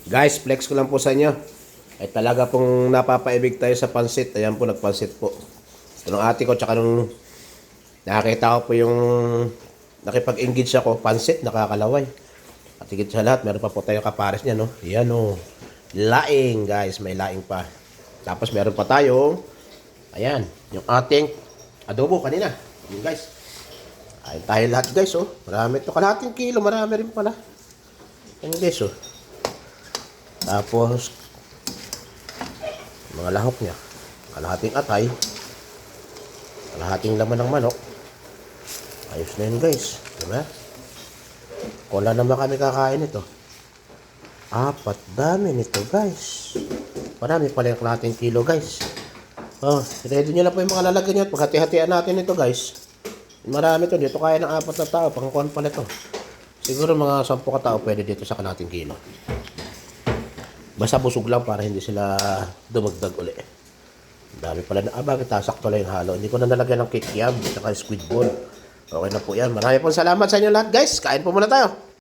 Guys, flex ko lang po sa inyo. Ay talaga pong napapaibig tayo sa pansit. Ayan po, nagpansit po. Ito ng ate ko, tsaka nung nakakita ko po yung nakipag-engage ako, pansit, nakakalaway. At higit sa lahat, meron pa po tayo kapares niya, no? Yan, no. Laing, guys. May laing pa. Tapos meron pa tayong, ayan, yung ating adobo kanina. Yun, guys. Ayun tayo lahat, guys, oh. Marami ito. Kalahating kilo, marami rin pala. Yan, guys, oh. Tapos, mga lahok niya. Kalahating atay. Kalahating laman ng manok. Ayos na yun, guys. Diba? Wala naman kami kakain ito. Apat dami nito, guys. Marami pala yung kalahating kilo, guys. Oh, ready nyo na po yung mga lalagyan nyo. Paghati-hatian natin ito, guys. Marami to. Dito kaya ng apat na tao. Pangkuhan pala ito. Siguro mga 10 katao pwede dito sa kalahating kilo. Basta busog lang para hindi sila dumagdag uli. Dami pala na bakit sakto lang yung halo. Hindi ko na nalagyan ng kikiam at squid ball. Okay na po yan. Marami pong salamat sa inyo lahat, guys. Kain po muna tayo.